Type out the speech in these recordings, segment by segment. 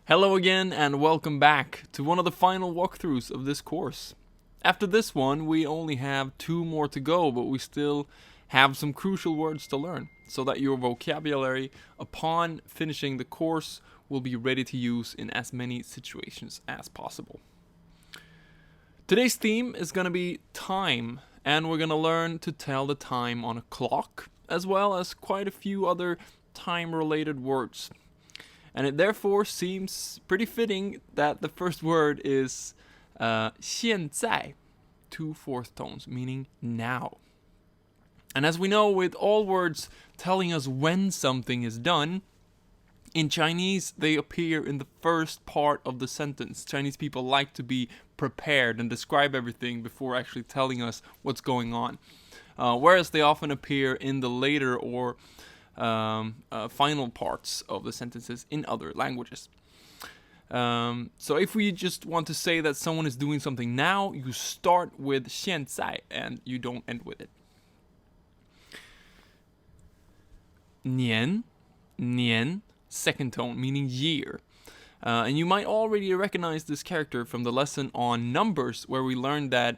Hello again and welcome back to one of the final walkthroughs of this course. After this one, we only have 2 more to go, but we still have some crucial words to learn, so that your vocabulary, upon finishing the course, will be ready to use in as many situations as possible. Today's theme is going to be time, and we're going to learn to tell the time on a clock, as well as quite a few other time-related words. And it therefore seems pretty fitting that the first word is 现在, 2 fourth tones, meaning now. And as we know, with all words telling us when something is done, in Chinese they appear in the first part of the sentence. Chinese people like to be prepared and describe everything before actually telling us what's going on. Whereas they often appear in the later or final parts of the sentences in other languages. So if we just want to say that someone is doing something now, you start with 现在 and you don't end with it. 年, 年, second tone, meaning year. And you might already recognize this character from the lesson on numbers, where we learned that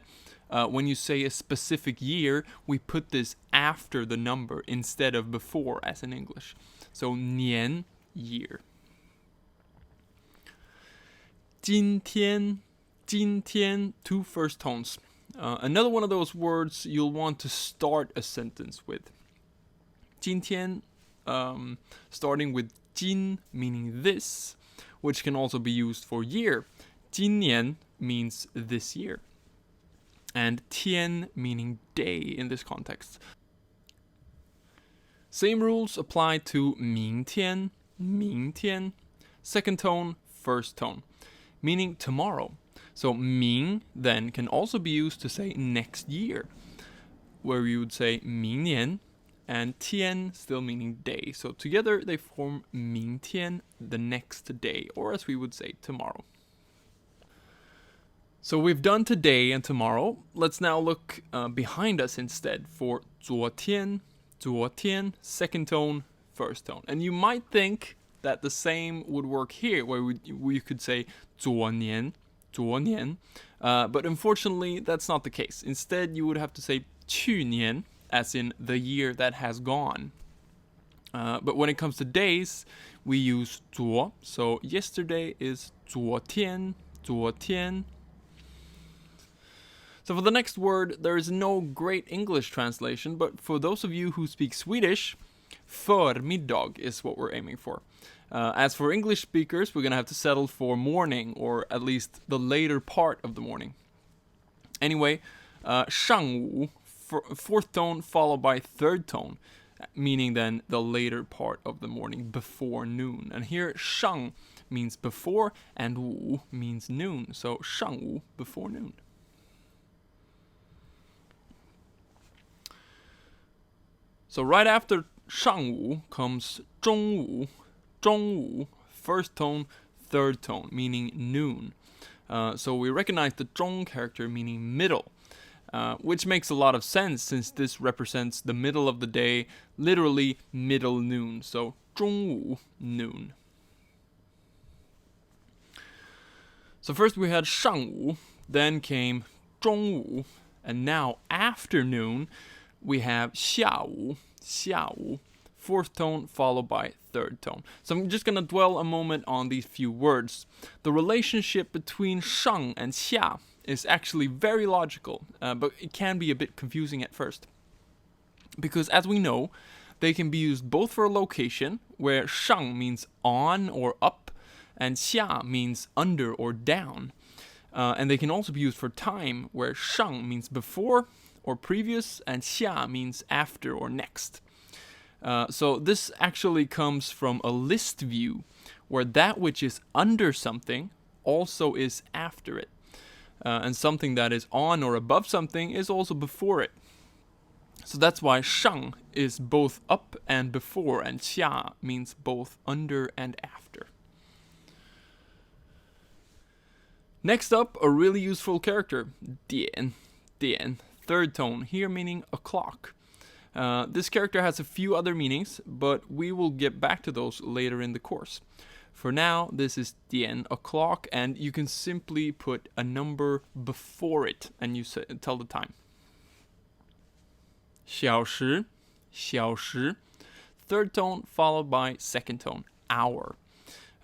when you say a specific year, we put this after the number instead of before, as in English. So 年, year. 今天, 今天, 2 first tones. Another one of those words you'll want to start a sentence with. 今天, starting with 今, meaning this, which can also be used for year. 今年 means this year. And 天 meaning day in this context. Same rules apply to 明天, 明天, second tone, first tone, meaning tomorrow. So 明 then can also be used to say next year, where we would say 明年, and 天 still meaning day. So together they form 明天, the next day, or as we would say, tomorrow. So we've done today and tomorrow. Let's now look behind us instead for 昨天, 昨天, second tone, first tone. And you might think that the same would work here, where we could say 昨年, 昨年. But unfortunately, that's not the case. Instead, you would have to say 去年, as in the year that has gone. But when it comes to days, we use 昨. So yesterday is 昨天, 昨天. So for the next word, there is no great English translation, but for those of you who speak Swedish, förmiddag is what we're aiming for. As for English speakers, we're going to have to settle for morning, or at least the later part of the morning. Anyway, 上午, fourth tone followed by third tone, meaning then the later part of the morning, before noon. And here, 上 means before, and 午 means noon. So 上午, before noon. So right after 上午 comes 中午, 中午, first tone, third tone, meaning noon. So we recognize the 中 character meaning middle, which makes a lot of sense since this represents the middle of the day, literally middle noon. So 中午, noon. So first we had 上午, then came 中午, and now afternoon we have 下午, 下午, fourth tone followed by third tone. So I'm just going to dwell a moment on these few words. The relationship between 上 and 下 is actually very logical, but it can be a bit confusing at first. Because as we know, they can be used both for a location, where 上 means on or up, and 下 means under or down. And they can also be used for time, where 上 means before or previous, and 下 means after or next. So this actually comes from a list view, where that which is under something also is after it. And something that is on or above something is also before it. So that's why 上 is both up and before, and 下 means both under and after. Next up, a really useful character, 点, 点, third tone, here meaning a clock. This character has a few other meanings, but we will get back to those later in the course. For now, this is 点 o'clock, and you can simply put a number before it, and you tell the time. 小时, 小时. Third tone followed by second tone, hour.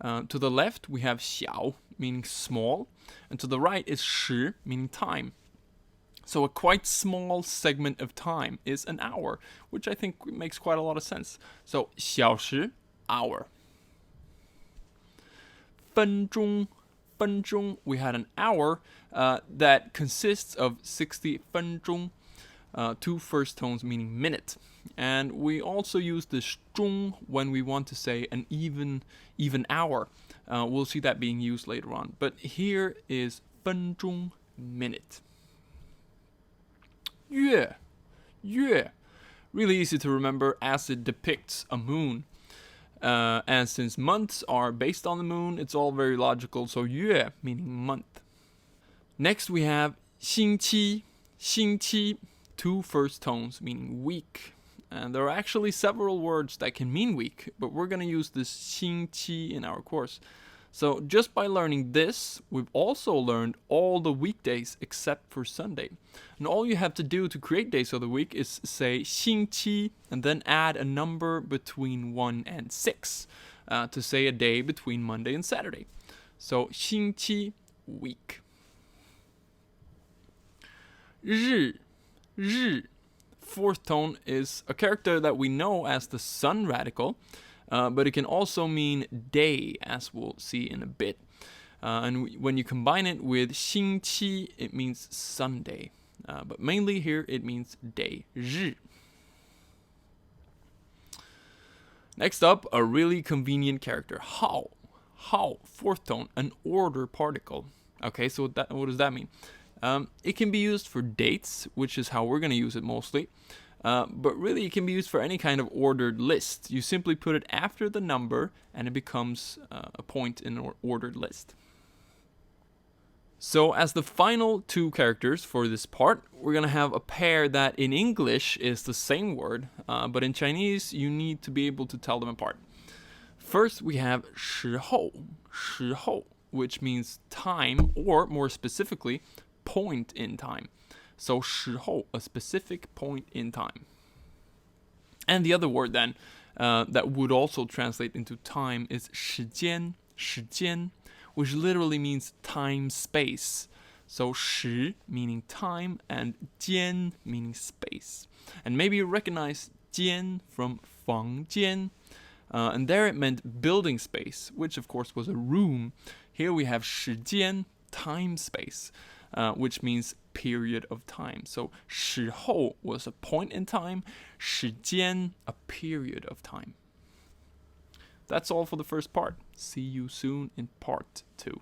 To the left, we have 小, meaning small, and to the right is 时, meaning time. So a quite small segment of time is an hour, which I think makes quite a lot of sense. So 小时, hour. 分钟, 分钟, we had an hour that consists of 60 分钟, two first tones meaning minute. And we also use the 钟 when we want to say an even hour. We'll see that being used later on. But here is 分钟, minute. 月, 月. Really easy to remember as it depicts a moon. And since months are based on the moon, it's all very logical. So 月 meaning month. Next we have 星期, 星期, two first tones meaning week. And there are actually several words that can mean week, but we're going to use this 星期 in our course. So just by learning this, we've also learned all the weekdays except for Sunday. And all you have to do to create days of the week is say 星期 and then add a number between 1 and 6 to say a day between Monday and Saturday. So 星期, week. 日, 日. Fourth tone is a character that we know as the sun radical, but it can also mean day, as we'll see in a bit. And when you combine it with 星期, it means Sunday. But mainly here it means day, 日. Next up, a really convenient character, 号. 号, fourth tone, an order particle. Okay, so what does that mean? It can be used for dates, which is how we're going to use it mostly. But really, it can be used for any kind of ordered list. You simply put it after the number, and it becomes a point in an ordered list. So as the final two characters for this part, we're going to have a pair that in English is the same word, but in Chinese, you need to be able to tell them apart. First, we have 时候, 时候, which means time, or more specifically, point in time. So 时候, a specific point in time. And the other word then that would also translate into time is 时间, 时间, which literally means time space. So 时 meaning time and 间 meaning space. And maybe you recognize 间from 房间. And there it meant building space, which of course was a room. Here we have 时间, time space. Which means period of time. So 时候 was a point in time, 时间 a period of time. That's all for the first part. See you soon in part 2.